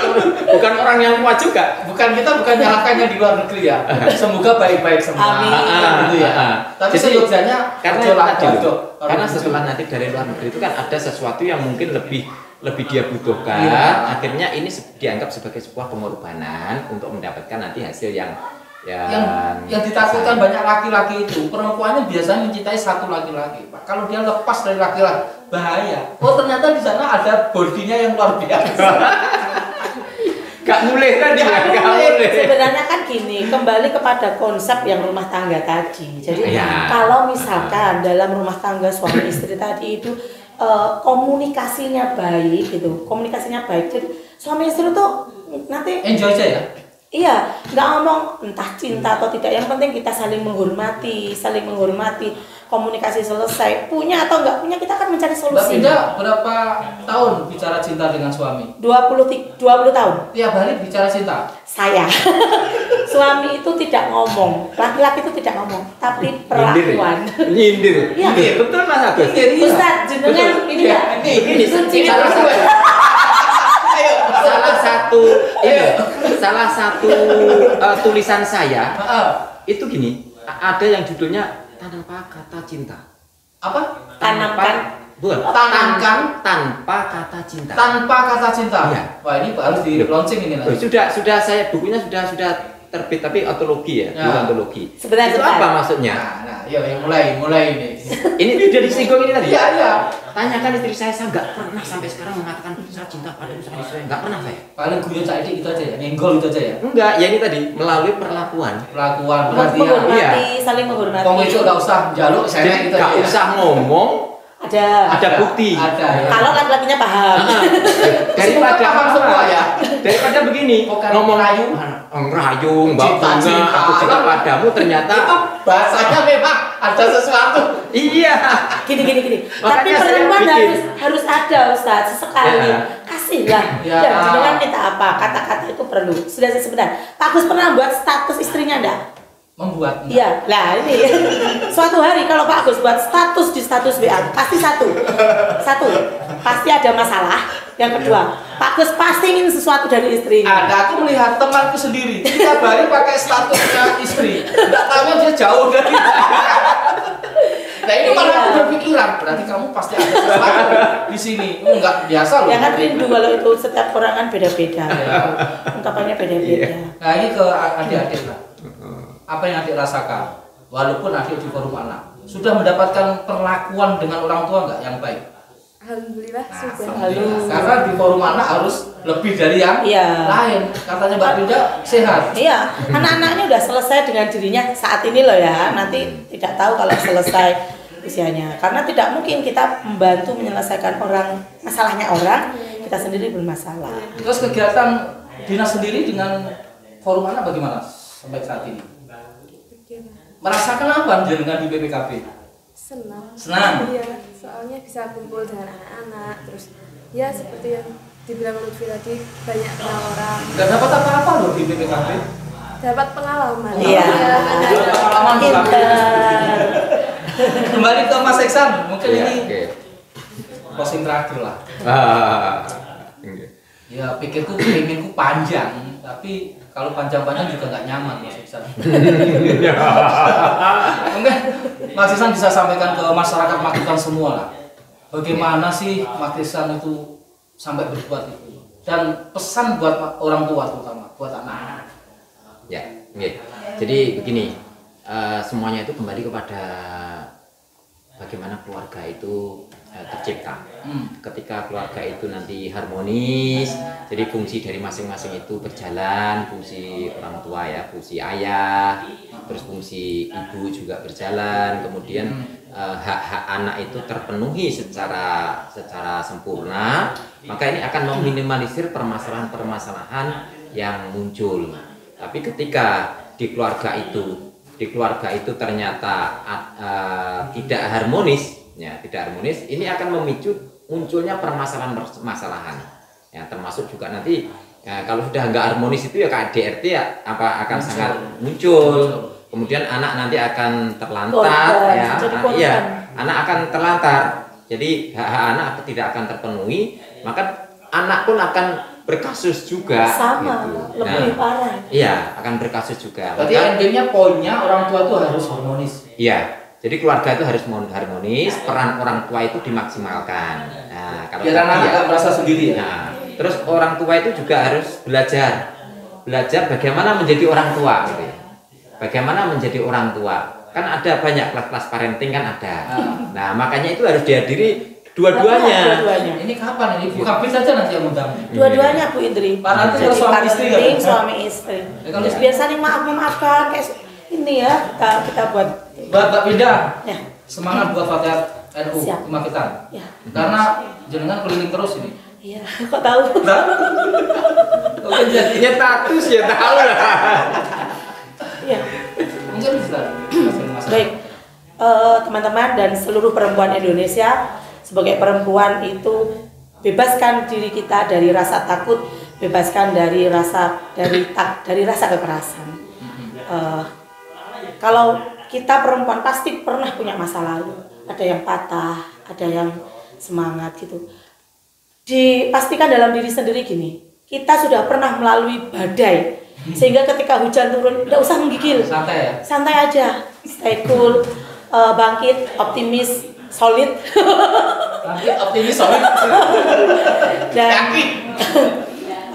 bukan orang yang kuat juga. Kita bukan nyalakannya di luar negeri ya. Semoga baik-baik semua. Amin. Gitu ya. Tapi Jadi, seyogyanya karena ojo lah, tadi loh, ojo. karena setelah nanti dari luar negeri itu kan ada sesuatu yang mungkin lebih dia butuhkan. Iya. Akhirnya ini dianggap sebagai sebuah pengorbanan untuk mendapatkan nanti hasil yang yang ditakutkan banyak laki-laki itu, perempuannya biasanya mencintai satu laki-laki, Pak. Kalau dia lepas dari laki-laki, bahaya. Oh, ternyata di sana ada bodinya yang luar biasa. gak mulai kan dia, gak mulai. Sebenarnya kan gini, kembali kepada konsep yang rumah tangga tadi. Jadi Iya. kalau misalkan dalam rumah tangga suami istri tadi itu komunikasinya baik gitu, komunikasinya baik. Jadi suami istri tuh nanti Enjoy aja ya. iya, nggak ngomong entah cinta atau tidak. Yang penting kita saling menghormati, komunikasi selesai. Punya atau nggak punya, kita akan mencari Mbak solusi. Pinda berapa tahun bicara cinta dengan suami? 20 tahun. Tiap hari bicara cinta. Saya suami itu tidak ngomong, laki-laki itu tidak ngomong, tapi perlakuan. Nyindir. Iya. Betul Mas Agus. Ustaz, jenengan ini ya, Ini kunci salah satu tulisan saya Heeh. itu gini, ada yang judulnya tanpa kata cinta. Apa? Tanamkan. Bukan. Tanamkan tanpa kata cinta. tanpa kata cinta. Iya. Wah, ini harus di launching ini Oh, nanti. sudah saya bukunya sudah terbit tapi ontologi ya, Ya. bukan ontologi. Sebentar, Itu sebentar. apa maksudnya? Nah, ya mulai ini. Ini sudah disinggung ini tadi. Iya, iya. Tanyakan istri saya nggak pernah sampai sekarang mengatakan saya cinta pada istri saya, nggak pernah saya. Paling guyon cak itu aja ya, nyenggol itu aja ya. Enggak, ya ini tadi melalui perlakuan. Perlakuan berarti ya. Menghormati, Iya. saling menghormati. Kong itu enggak usah jaluk saya Jadi gitu nggak aja. usah ngomong, ada bukti. Ada ya. Kalau laki-lakinya paham. Daripada Semua paham semua ya. Daripada begini Bukan ngomong ngerayu. ngerayu mbak Cinta, bunga cinta. aku cinta padamu ternyata Itu bahasanya memang ada sesuatu. iya. Gini. Tapi Makanya saya perempuan bikin. harus ada Ustaz, sesekali. Ya. Kasihlah. Ya. Ya, jenengan minta apa? Kata-kata itu perlu. Sudah sebentar. Pak Agus pernah buat status istrinya enggak? Membuat. Iya, lah ini suatu hari kalau Pak Agus buat status di status WA pasti satu, pasti ada masalah. Yang kedua, Pak Agus pasti ingin sesuatu dari istrinya. Ada, aku melihat temanku sendiri. Tiap hari pakai statusnya istri. Enggak tahunya dia jauh dari. Nah ini malah aku berpikiran, berarti kamu pasti ada sesuatu di sini. Enggak biasa loh. Ya kan rindu kalau itu setiap orang kan beda-beda. Ungkapannya beda-beda. Nah ini ke adik-adik lah. Apa yang adik rasakan? Walaupun adik di forum anak sudah mendapatkan perlakuan dengan orang tua nggak yang baik? Alhamdulillah Nah, sudah. alhamdulillah. Karena di forum anak harus lebih dari yang Iya. lain. Katanya Mbak Pinda sehat. Iya, anak-anaknya udah selesai dengan dirinya saat ini loh ya. Nanti tidak tahu kalau selesai usianya. Karena tidak mungkin kita membantu menyelesaikan masalahnya orang, kita sendiri bermasalah. Terus kegiatan dinas sendiri dengan forum anak bagaimana sampai saat ini? Merasakan apa dengan di BPKB? Senang. Iya, soalnya bisa kumpul dengan anak-anak, terus ya seperti yang dibilang Lutfi tadi, banyak kenal orang, Gak dapat apa-apa loh di BPKB. dapat pengalaman. Iya. Ada pengalaman juga. Pinter. Kembali ke Mas Iksan, mungkin Iya, ini oke. closing terakhir lah. Oke. Ya pikirku pengenku panjang, tapi kalau panjang-panjang juga nggak nyaman Mas Iksan. Mungkin Mas Iksan bisa sampaikan ke masyarakat Magetan semua lah. Bagaimana sih Mas Iksan itu sampai berbuat itu? Dan pesan buat orang tua terutama, buat anak-anak. Ya, oke. Jadi begini, semuanya itu kembali kepada bagaimana keluarga itu tercipta. Ketika keluarga itu nanti harmonis, jadi fungsi dari masing-masing itu berjalan, fungsi orang tua ya, fungsi ayah, terus fungsi ibu juga berjalan, kemudian hak-hak anak itu terpenuhi secara sempurna, maka ini akan meminimalisir permasalahan-permasalahan yang muncul. Tapi ketika di keluarga itu ternyata tidak harmonis, ini akan memicu munculnya permasalahan-permasalahan. Ya, termasuk juga nanti kalau sudah nggak harmonis itu ya KDRT ya akan sangat muncul. Kemudian anak nanti akan terlantar, Korban, ya, jadi korban. iya, anak akan terlantar. Jadi hak-hak anak tidak akan terpenuhi, maka anak pun akan berkasus juga. Sama, gitu. lebih parah. Iya, akan berkasus juga. Berarti endingnya poinnya orang tua itu harus harmonis. Iya, jadi keluarga itu harus harmonis, peran orang tua itu dimaksimalkan. Nah, kalau biar anak tidak merasa sendiri ya. Nah, terus orang tua itu juga harus belajar bagaimana menjadi orang tua, gitu ya. Bagaimana menjadi orang tua. Kan ada banyak kelas-kelas parenting kan ada. Nah, makanya itu harus dihadiri dua-duanya. Ini kapan ini? Bu Kabir saja nanti yang undang. Dua-duanya Bu Indri. Nanti Jadi suami istri kan? parenting, suami istri. kalau Terus biar saling maafkan kayak ini ya kita buat. Mbak Pindah. Ya. Semangat buat Fatihat NU Siap. Kemakitan. Ya. Karena jenengan keliling terus ini. Iya, kok tahu? Oke, Jadinya status ya tahu lah. Iya. mungkin bisa. Baik, teman-teman dan seluruh perempuan Indonesia, sebagai perempuan itu bebaskan diri kita dari rasa takut, bebaskan dari rasa kekerasan. Kalau kita perempuan pasti pernah punya masa lalu, ada yang patah, ada yang semangat gitu. Dipastikan dalam diri sendiri gini, kita sudah pernah melalui badai, sehingga ketika hujan turun tidak usah menggigil, Santai ya. santai aja, stay cool, bangkit, optimis, solid, Nanti optimis solid. dan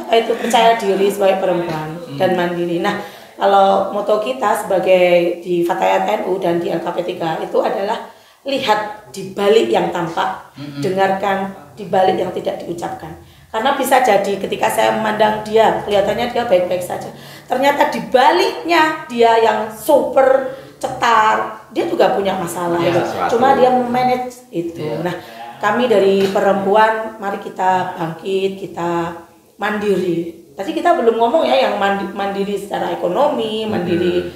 itu percaya diri sebagai perempuan dan mandiri. Nah, kalau moto kita sebagai di Fatayat NU dan di LKP3 itu adalah lihat di balik yang tampak, dengarkan di balik yang tidak diucapkan. Karena bisa jadi ketika saya memandang dia, kelihatannya dia baik-baik saja. Ternyata di baliknya dia yang super cetar, dia juga punya masalah. Ya, Cuma dia memanage itu. Ya. Nah, kami dari perempuan, mari kita bangkit, kita mandiri. Tadi kita belum ngomong ya yang mandiri secara ekonomi, mandiri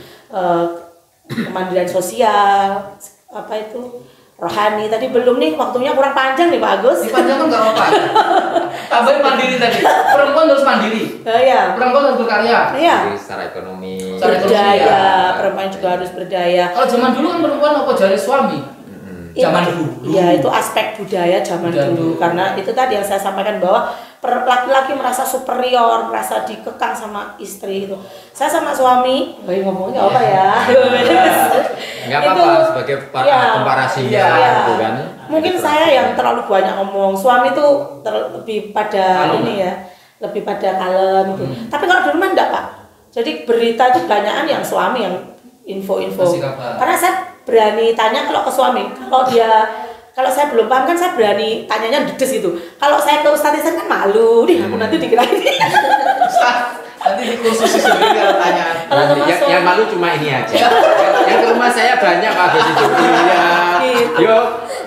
kemandirian sosial, apa itu rohani. Tadi belum nih, waktunya kurang panjang nih Pak Agus. Dipanjangkan nggak apa-apa. Tambahin mandiri tadi. Perempuan harus mandiri. Ya. Perempuan harus berkarya. Iya. Jadi secara ekonomi. Secara ekonomi, Berdaya, ya. perempuan juga harus berdaya. Kalau zaman dulu kan perempuan apa jari suami. Zaman dulu. Iya, itu aspek budaya zaman Budaya dulu. dulu. Karena itu tadi yang saya sampaikan bahwa laki-laki merasa superior, merasa dikekang sama istri itu. Saya sama suami, ngomongnya apa ya? Enggak apa-apa sebagai komparasinya gitu kan. Mungkin Jadi saya yang terlalu banyak ngomong. Suami tuh lebih pada Kalem. ini ya, lebih pada kalem gitu. Tapi kalau di rumah enggak, Pak. Jadi berita itu kebanyakan yang suami yang info-info. Kasih kabar. Karena saya berani tanya kalau ke suami, kalau saya belum paham kan saya berani tanyanya dedes gitu. Kalau saya ke Ustadz Ihsan kan malu, aku nanti dikira ini. Nanti dikhususin sendiri kalau tanya. Kalau ke Mas yang malu cuma ini aja. Yang ke rumah saya banyak Pak Agus itu. Iya. Gitu. Yo.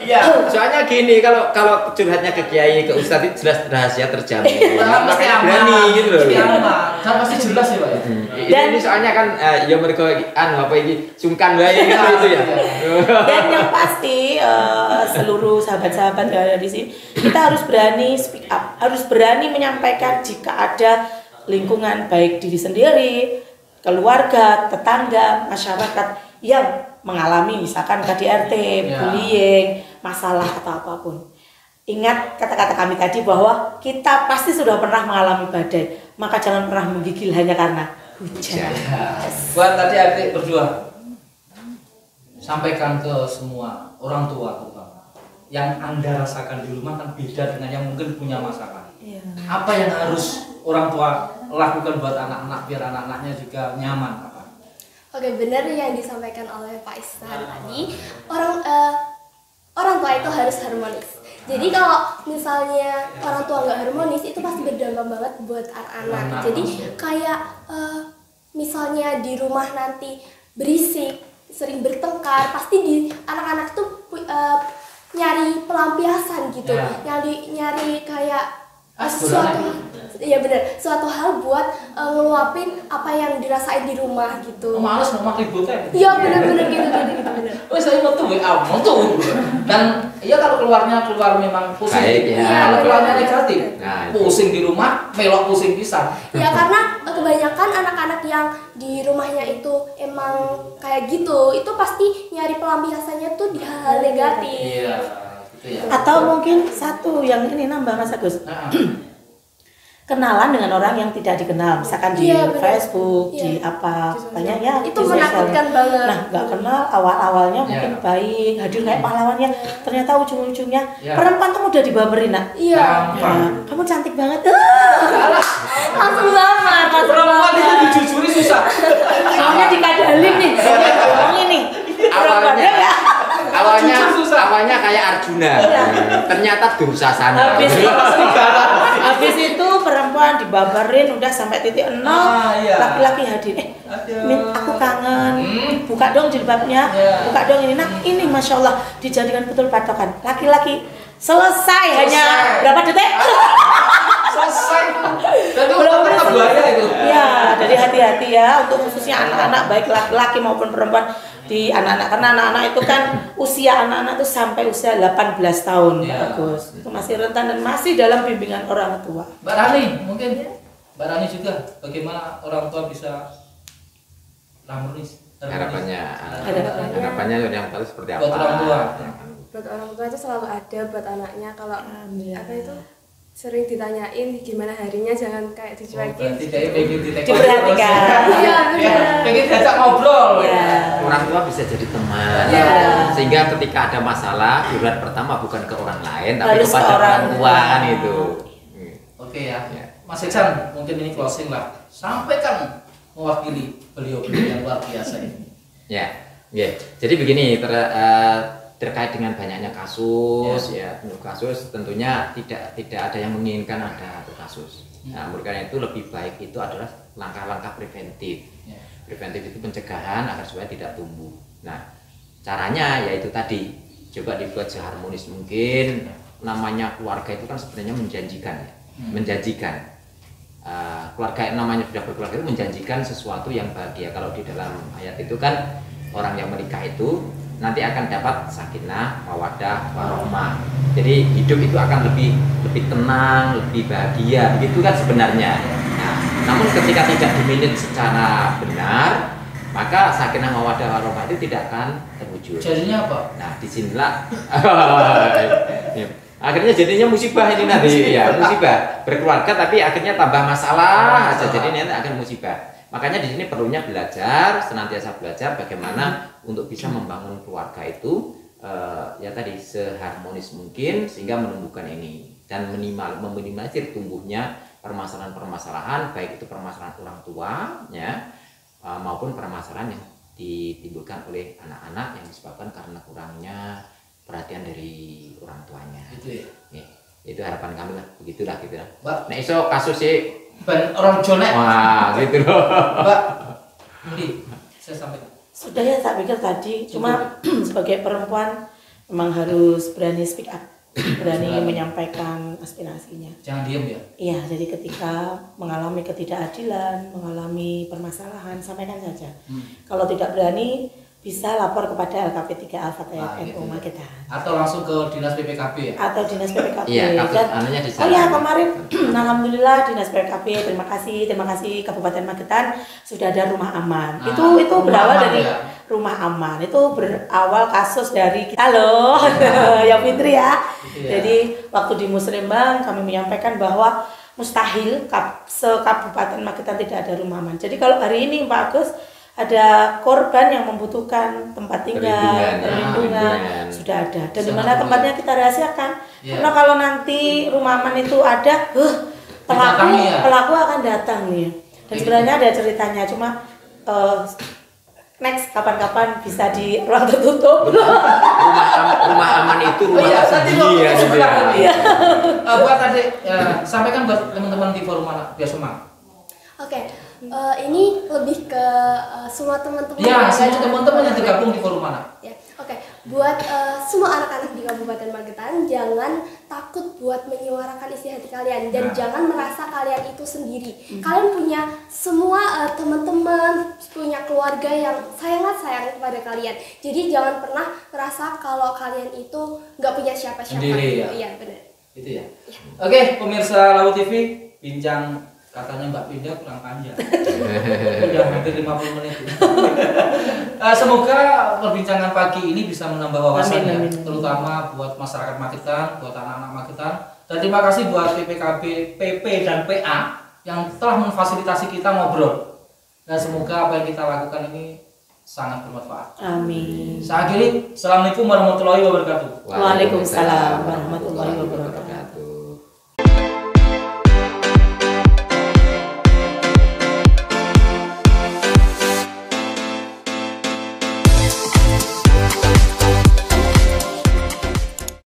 Iya. Soalnya gini, kalau curhatnya ke kiai, ke ustadz itu jelas rahasia terjamin. Nah, pasti Makanya aman. berani gitu loh. Pasti aman. Kan pasti jelas ya Pak ya. Ini soalnya kan ya mereka apa ini sungkan wae gitu ya. Dan yang pasti seluruh sahabat-sahabat yang ada di sini, kita harus berani speak up, harus berani menyampaikan jika ada lingkungan baik diri sendiri, keluarga, tetangga, masyarakat yang mengalami misalkan KDRT, bullying, masalah atau apapun. Ingat kata-kata kami tadi bahwa kita pasti sudah pernah mengalami badai, maka jangan pernah menggigil hanya karena hujan. Buat tadi adik berdua, sampaikan ke semua orang tua terutama yang Anda rasakan di rumah kan beda dengan yang mungkin punya masalah. Iya. Apa yang harus orang tua lakukan buat anak-anak biar anak-anaknya juga nyaman? Oke, benar yang disampaikan oleh Pak Ihsan tadi, orang tua itu harus harmonis. Jadi kalau misalnya orang tua nggak harmonis itu pasti berdampak banget buat anak-anak. Jadi kayak misalnya di rumah nanti berisik, sering bertengkar, pasti di anak-anak tuh nyari pelampiasan gitu, nyari kayak Suatu iya benar, suatu hal buat ngeluapin apa yang dirasain di rumah gitu. Males mau ributnya. Iya benar-benar gitu benar. Oh saya mau tuh WA, mau tuh. Dan iya kalau keluar memang pusing. Baik, ya. Kalau keluarnya negatif, Nah, pusing di rumah, melok pusing pisan. Ya karena kebanyakan anak-anak yang di rumahnya itu emang kayak gitu, itu pasti nyari pelampiasannya tuh di hal-hal negatif. Iya, gitu ya. Atau mungkin satu yang ini nambah Mas Agus. Nah, Kenalan dengan orang yang tidak dikenal, misalkan di Iya, benar. Facebook, Iya. di apa, banyak ya. Itu di sosial. menakutkan banget. Nah, nggak kenal awal-awalnya Iya. mungkin baik, hadir kayak pahlawannya, ternyata ujung-ujungnya Iya. perempuan kamu udah dibaperin nak. Iya. gampang. Ya, kamu cantik banget. Langsung lamar, langsung Perempuan itu lamar. dijujuri susah. Soalnya dikadalin nih, bohongin nih. Perempuannya nggak. Awalnya kayak Arjuna. Ternyata Dursasana. Habis itu perempuan dibabarin udah sampai titik nol, Ah, iya. laki-laki hadir. Aduh. Min, aku kangen. Buka dong jilbabnya. Iya. Buka dong ini. Nah, ini Masya Allah dijadikan betul patokan. Laki-laki selesai hanya berapa detik? Selesai. Dan itu Belum tetap bahaya itu. Ya, jadi hati-hati ya untuk khususnya anak-anak baik laki-laki maupun perempuan di anak-anak, karena anak-anak itu kan usia anak-anak itu sampai usia 18 tahun Iya. bagus. Itu masih rentan dan masih dalam bimbingan orang tua. Mbak Rani, mungkin Mbak Rani juga bagaimana orang tua bisa harmonis? Harapannya yang tahu seperti apa? Buat orang tua. Buat orang tua itu selalu ada buat anaknya. Kalau Amin. apa itu sering ditanyain gimana harinya, jangan kayak dicuekin. Berarti dia pengen ditekoni Diperhatikan. terus. Iya, Ya, pengen diajak ngobrol. Iya. Orang tua bisa jadi teman, Iya. sehingga ketika ada masalah, curhat pertama bukan ke orang lain, tapi Harus kepada ke orang orang tua tua. kan itu. Oke ya. Ya. Mas Iksan, mungkin ini closing lah. Sampaikan mewakili beliau-beliau yang luar biasa ini. Ya, jadi begini terkait dengan banyaknya kasus, kasus tentunya tidak ada yang menginginkan ada kasus. Nah, oleh karena itu lebih baik itu adalah langkah-langkah preventif. Ya. Preventif itu pencegahan agar supaya tidak tumbuh. Nah, caranya yaitu tadi coba dibuat seharmonis mungkin. Namanya keluarga itu kan sebenarnya menjanjikan, ya. Menjanjikan. Keluarga yang namanya sudah berkeluarga itu menjanjikan sesuatu yang bahagia. Kalau di dalam ayat itu kan orang yang menikah itu nanti akan dapat sakinah, mawaddah, warahmah. Jadi hidup itu akan lebih tenang, lebih bahagia. Begitu kan sebenarnya. Nah, namun ketika tidak dimanage secara benar, maka sakinah, mawaddah, warahmah itu tidak akan terwujud. Jadinya apa? Nah, disinilah akhirnya jadinya musibah ini nanti ya, musibah berkeluarga tapi akhirnya tambah masalah aja, jadi nanti akan musibah. Makanya di sini perlunya belajar, senantiasa belajar bagaimana untuk bisa membangun keluarga itu ya tadi seharmonis mungkin sehingga menumbuhkan ini dan meminimalisir tumbuhnya permasalahan-permasalahan, baik itu permasalahan orang tua ya maupun permasalahan yang ditimbulkan oleh anak-anak yang disebabkan karena kurangnya perhatian dari orang tuanya. Itu ya. Ya, itu harapan kami lah, begitulah gitu lah. Mbak, Nah, iso kasus sih, ben orang jonek. wah gitu loh. Mbak, Mudi, saya sampaikan. Sudah ya, tak pikir tadi. Cuma sebagai perempuan memang harus berani speak up, berani menyampaikan aspirasinya. Jangan diem ya. Iya, jadi ketika mengalami ketidakadilan, mengalami permasalahan, sampaikan saja. Kalau tidak berani, bisa lapor kepada LKP 3 Al-Fatihah NU Magetan. Atau langsung ke dinas PPKB ya. Atau dinas PPKB. Iya, kasus Dan anunya di oh ya, sana. kemarin alhamdulillah dinas PPKB, terima kasih Kabupaten Magetan sudah ada rumah aman. Nah, itu rumah berawal aman dari ya? rumah aman. Itu berawal kasus dari halo ya Fitri ya. Gitu ya. Jadi waktu di Muslimbang kami menyampaikan bahwa mustahil se-Kabupaten Magetan tidak ada rumah aman. Jadi kalau hari ini Pak Agus ada korban yang membutuhkan tempat tinggal, perlindungan, sudah ada. Dan di mana tempatnya kita rahasiakan. Ya. Karena kalau nanti rumah aman itu ada, Didatangi ya? pelaku akan datang nih. Dan sebenarnya ada ceritanya, cuma next kapan-kapan bisa di ruang tertutup. Rumah aman itu rumah tersembunyi ya. Gitu ya. Buat tadi sampaikan buat teman-teman di forum anak biar semangat. Oke, ini lebih ke semua teman-teman. Ya, yang semua ada- teman-teman yang tergabung di forum anak. Ya, oke. Buat semua anak-anak di Kabupaten Magetan, jangan takut buat menyuarakan isi hati kalian dan Nah. jangan merasa kalian itu sendiri. Kalian punya semua teman-teman, punya keluarga yang sayang kepada kalian. Jadi jangan pernah merasa kalau kalian itu nggak punya siapa-siapa. Sendiri, ya? Iya benar. Itu ya. Oke, pemirsa Lawu TV, bincang katanya Mbak Pinda kurang panjang. Udah hampir 50 menit. Semoga perbincangan pagi ini bisa menambah wawasan ya, Amin. terutama buat masyarakat Magetan, buat anak-anak Magetan. Dan terima kasih buat PPKB, PP dan PA yang telah memfasilitasi kita ngobrol. Dan semoga apa yang kita lakukan ini sangat bermanfaat. Amin. Saya akhiri, Assalamualaikum warahmatullahi wabarakatuh. Waalaikumsalam warahmatullahi wabarakatuh.